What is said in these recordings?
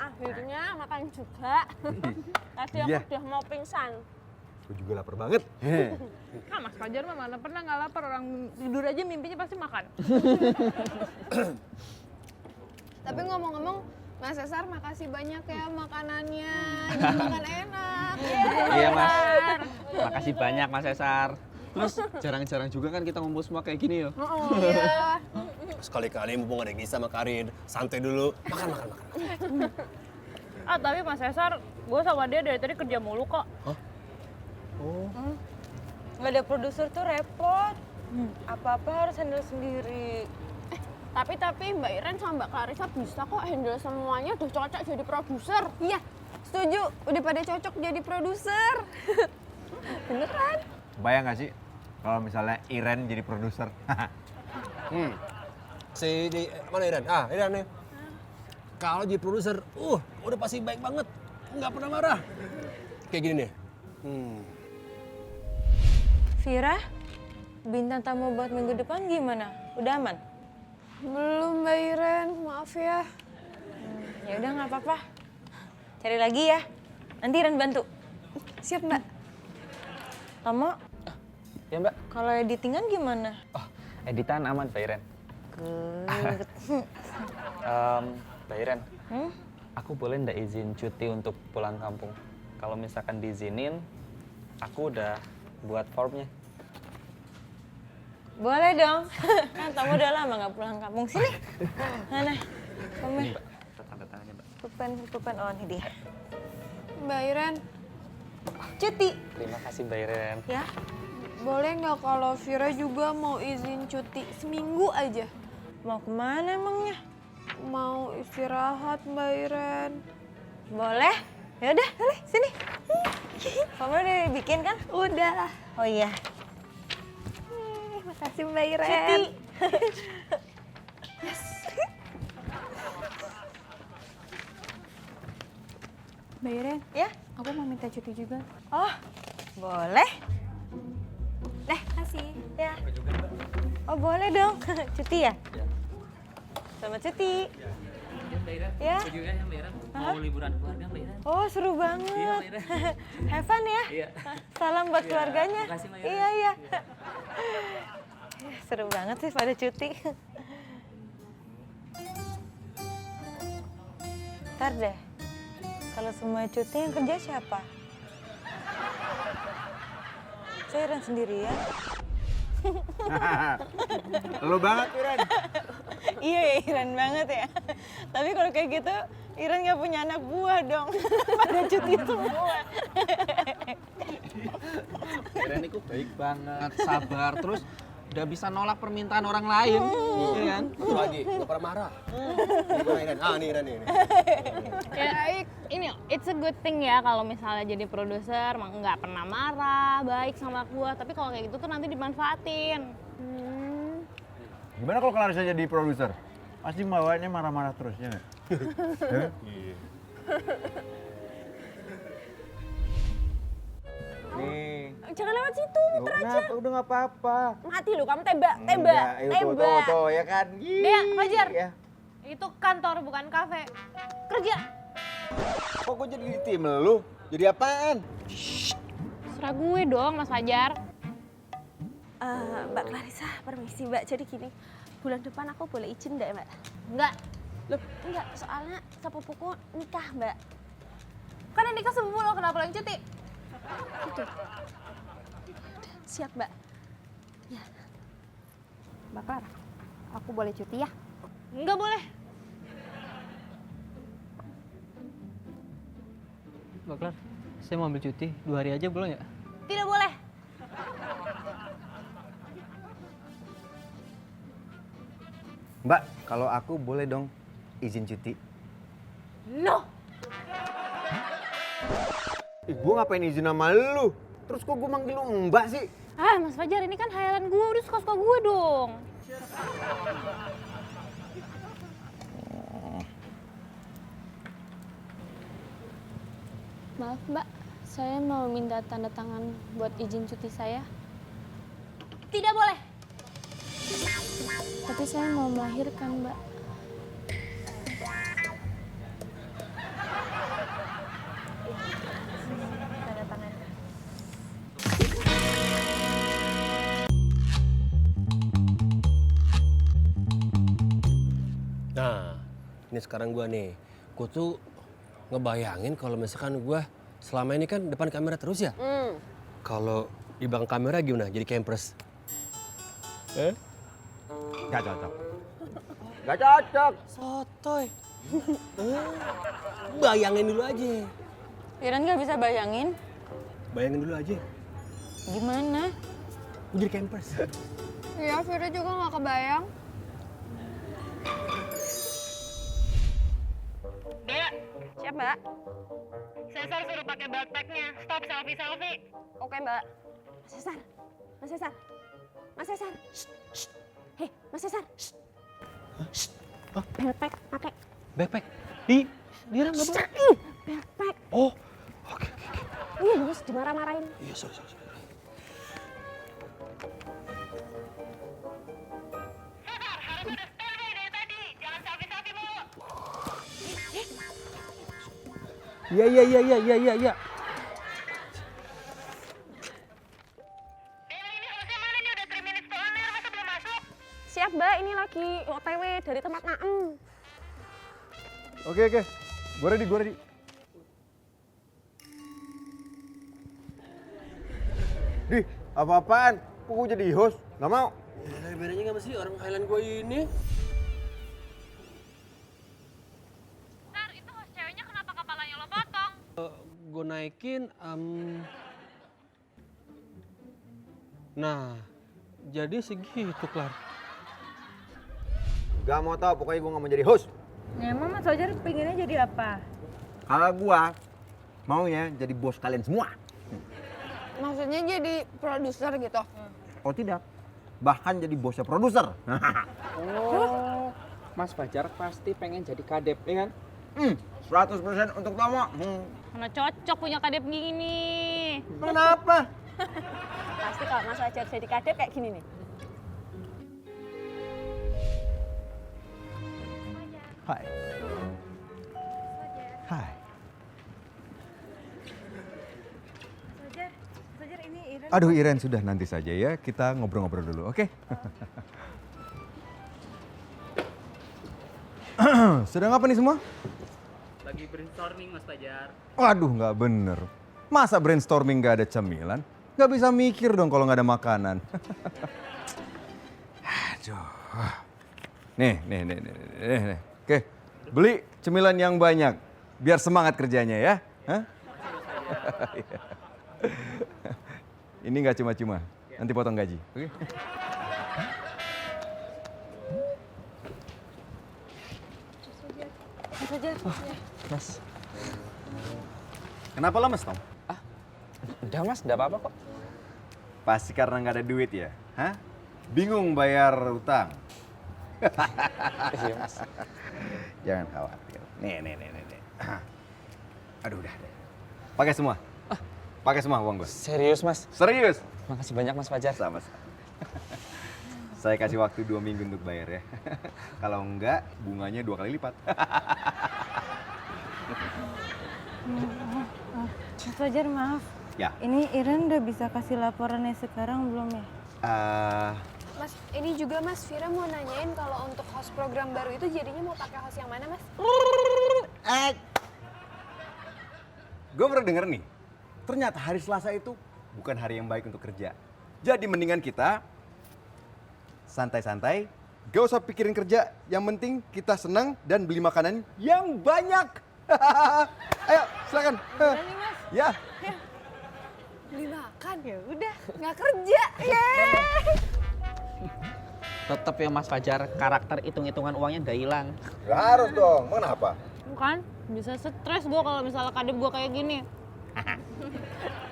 Akhirnya makan juga. Tadi aku udah mau pingsan. Aku juga lapar banget. Mas Fajar mah mana pernah nggak lapar, orang tidur aja mimpinya pasti makan. Tapi ngomong-ngomong, Mas Cesar makasih banyak ya makanannya. Jadi makan enak. Iya Mas, makasih banyak Mas Cesar. Terus jarang-jarang juga kan kita ngumpul semua kayak gini ya. Iya. Sekali-kali mumpung ada Gisa sama Karin, santai dulu. Makan. Tapi Mas Cesar, gue sama dia dari tadi kerja mulu kok. Hah? Oh. Nggak ada produser tuh repot. Apa-apa harus handle sendiri. Tapi Mbak Iren sama Mbak Clarissa bisa kok handle semuanya, udah cocok jadi produser. Iya, setuju. Udah pada cocok jadi produser. Beneran. Bayang gak sih kalau misalnya Iren jadi produser? Mana Iren? Iren nih. Kalau jadi produser, udah pasti baik banget. Nggak pernah marah. Kayak gini nih. Vira, bintang tamu buat minggu depan gimana? Udah aman? Belum Mbak Iren, maaf ya. Ya udah nggak apa-apa. Cari lagi ya. Nanti Iren bantu. Siap Mbak. Tomo, Ya Mbak. kalau editingan gimana? Oh, editan aman Mbak Iren. Good. Mbak Iren, aku boleh ndak izin cuti untuk pulang kampung? Kalau misalkan diizinin, aku udah buat formnya. Boleh dong. Kan Tomo udah lama nggak pulang kampung. Sini. Mana? Formnya. Mbak, tanda tangannya Mbak. Pulpen. Oh ini dia. Mbak Iren, Cuti. Terima kasih Mbak Iren. Ya. boleh nggak kalau Vira juga mau izin cuti seminggu aja? Mau kemana emangnya? Mau istirahat Mbak Iren. Boleh? Ya udah, boleh sini. Kamu udah bikin kan? Udah. Oh iya. Makasih Mbak Iren. Cuti. Mbak Iren, Ya? aku mau minta cuti juga. Oh, boleh. Kasih. Ya. Oh boleh dong. Cuti ya? Selamat cuti. Ya. Aku juga ya Mbak Iren, mau liburan keluarga Mbak Iren. Oh seru banget. Iya, Mbak Iren. Have fun ya. Iya. Salam buat Iya, keluarganya. makasih, Mbak Iren. Iya. Seru banget sih pada cuti. Ntar deh, kalau semua cuti yang kerja siapa? Saya Iren sendirian. Lu banget Iren. Iya ya, Iren banget ya. Tapi kalau kayak gitu, Iren nggak punya anak buah dong. Pada cuti semua. Iren itu baik banget, sabar, terus udah bisa nolak permintaan orang lain. Iya kan? Itu lagi, nggak pernah marah. Ini Iren, nih Iren nih. Ya, ini it's a good thing ya kalau misalnya jadi produser nggak pernah marah, baik sama gua. Tapi kalau kayak gitu tuh nanti dimanfaatin. Gimana kalau Clarissa jadi produser? Pasti bawaannya marah-marah terus, ya nggak? Iya. Nih. Jangan lewat situ, muter aja. Kenapa? Udah nggak apa-apa. Mati lu, kamu tembak. Tuh, ya kan? Dea, Fajar. Ya. Itu kantor bukan kafe. Kerja. Kok gue jadi di tim lu? Jadi apaan? Serah gue dong, Mas Fajar. Mbak Clarissa, permisi Mbak. Jadi gini, bulan depan aku boleh izin nggak Mbak? Enggak. Loh, enggak. Soalnya sepupuku nikah Mbak. Kan yang nikah sepupu lo, kenapa lo yang cuti? Gitu. Siap Mbak. Ya. Mbak Clara, aku boleh cuti ya? Enggak boleh. Mbak Klar, saya mau ambil cuti 2 hari aja boleh nggak? Tidak boleh. Mbak, kalau aku boleh dong izin cuti. No. Gue ngapain izin sama lu? Terus kok gue manggil lu Mbak sih? Mas Fajar, ini kan hayalan gue, udah suka-suka gue dong. Maaf Mbak, saya mau minta tanda tangan buat izin cuti saya. Tidak boleh. Tapi saya mau melahirkan Mbak. Ini sekarang gue nih, gue tuh ngebayangin kalau misalkan gue selama ini kan depan kamera terus ya. Kalau di belakang kamera gimana? Jadi campers? Gak cocok. Gak cocok. Sotoy. Bayangin dulu aja. Iren nggak bisa bayangin. Bayangin dulu aja. Gimana? Gue jadi campers. Iya, Vira juga nggak kebayang. Dek, Siap, Mbak. Cesar suruh pakai backpacknya. Stop selfie-selfie. Oke, Mbak. Mas Cesar. Mas Cesar. Mas Cesar. Hei, Mas Cesar. Backpack, pakai. Backpack. Di Ren nggak boleh. Backpack. Oh, oke. Iya, Gus, dimarah-marahin. Iya, sorry. Cesar harus udah standby dari tadi. Jangan selfie-selfie mulu. Iya. Dewi, ini hostnya mana nih? Udah 3 minutes to on air, masa belum masuk? Siap, Mbak. Ini lagi OTW dari tempat Naem. Oke. Gue ready. Di, apa-apaan? Kok gue jadi host? Gak mau. Ada bedanya nggak sih orang Highland gue ini? Sar, itu host ceweknya kenapa kepalanya lo potong? Gue naikin, nah, jadi segitu, Klar. Gak mau tau, pokoknya gue gak mau jadi host. Ya, emang Mas Fajar pengennya jadi apa? Kalau gue maunya jadi bos kalian semua. Maksudnya jadi produser gitu? Oh tidak, bahkan jadi bosnya produser. Oh, Mas Fajar pasti pengen jadi kadep, ya kan? 100% untuk Tomo. Mana cocok punya kadep gini. Kenapa? Pasti kalau Mas Fajar jadi kadep kayak gini nih. Hai. Aduh Iren, sudah nanti saja ya, kita ngobrol-ngobrol dulu, oke? Sedang apa nih semua? Lagi brainstorming Mas Fajar. Waduh, nggak bener. Masa brainstorming nggak ada cemilan? Nggak bisa mikir dong kalau nggak ada makanan. Aduh. Nih. Oke, beli cemilan yang banyak, biar semangat kerjanya ya. Hah? Ini nggak cuma-cuma, nanti potong gaji, oke? Mas. Kenapa lemes, Tom? Udah mas, udah apa-apa kok. Pasti karena nggak ada duit ya? Hah? Bingung bayar utang? Iya mas. Jangan khawatir. Nih. Aduh, udah. Pakai semua. Pakai semua uang gue. Serius mas? Serius? Makasih banyak mas Fajar. Sama-sama. Saya kasih waktu 2 minggu untuk bayar ya. Kalau enggak, bunganya 2 kali lipat. Mas Fajar maaf. Ya. Ini Iren udah bisa kasih laporannya sekarang belum ya? Mas, ini juga Mas Vira mau nanyain kalau untuk host program baru itu jadinya mau pakai host yang mana, Mas? Gue baru denger nih, ternyata hari Selasa itu bukan hari yang baik untuk kerja. Jadi mendingan kita santai-santai, gak usah pikirin kerja. Yang penting kita senang dan beli makanan yang banyak. Ayo, silakan. Ya. Beli makan? Ya udah. Nggak kerja? Yeay! Tetep ya Mas Fajar, karakter hitung-hitungan uangnya udah hilang. Gak harus dong, kenapa? Bukan, bisa stres gue kalau misalnya kadep gue kayak gini.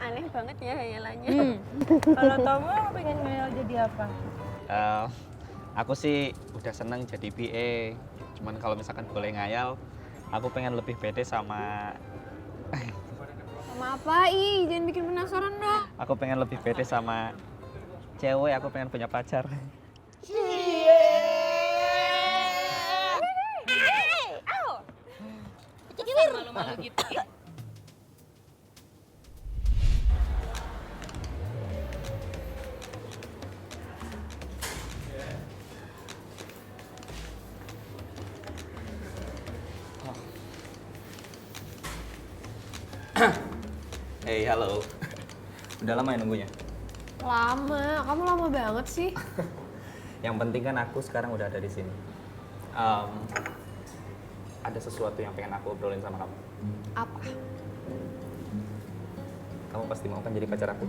Aneh banget ya hayalannya. Kalau Tomo pengen ngayal jadi apa? Aku sih udah seneng jadi PA. Cuman kalau misalkan boleh ngayal, aku pengen lebih pede sama... Sama apa, Ih? Jangan bikin penasaran dong. Aku pengen lebih pede sama cewek, aku pengen punya pacar. Malu-malu gitu. Hey, halo. Udah lama ya nunggunya? Lama, kamu lama banget sih. Yang penting kan aku sekarang udah ada di sini. Ada sesuatu yang pengen aku obrolin sama kamu. Apa? Kamu pasti mau kan jadi pacar aku?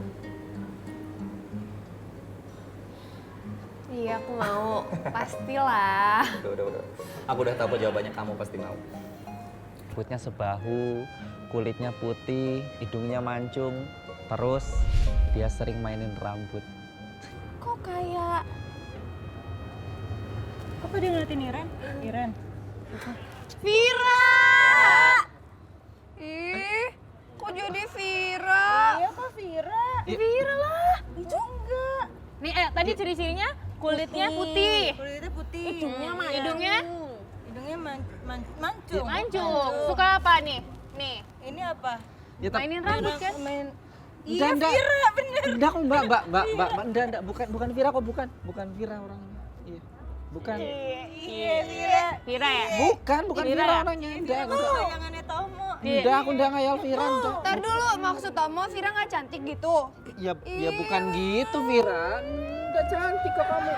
Iya, aku mau. Pastilah. Udah. Aku udah tahu jawabannya, kamu pasti mau. Kulitnya sebahu, kulitnya putih, hidungnya mancung, terus dia sering mainin rambut. Kok kayak... Apa dia ngeliatin Iren? Iren. Vira! Ih, kok jadi Vira? Iya kok Vira? Vira lah. Itu enggak. Nih, tadi ciri-cirinya kulitnya putih. Kulitnya putih. Hidungnya mancung. Mancung. Suka apa nih? Nih, Ini apa? Ya, mainin rambut kan? Iya Vira bener. Enggak kok Mbak, enggak, bukan Vira kok, bukan Vira orangnya. Iya. Bukan. Iya Vira. Vira ya? Bukan Vira Vira ya? orangnya. Enggak. Bayangannya Tomo. Udah, aku udah ngayal Vira, udah. Ntar dulu, maksud Tomo Vira nggak cantik gitu? Ya bukan gitu Vira. Enggak cantik kok kamu.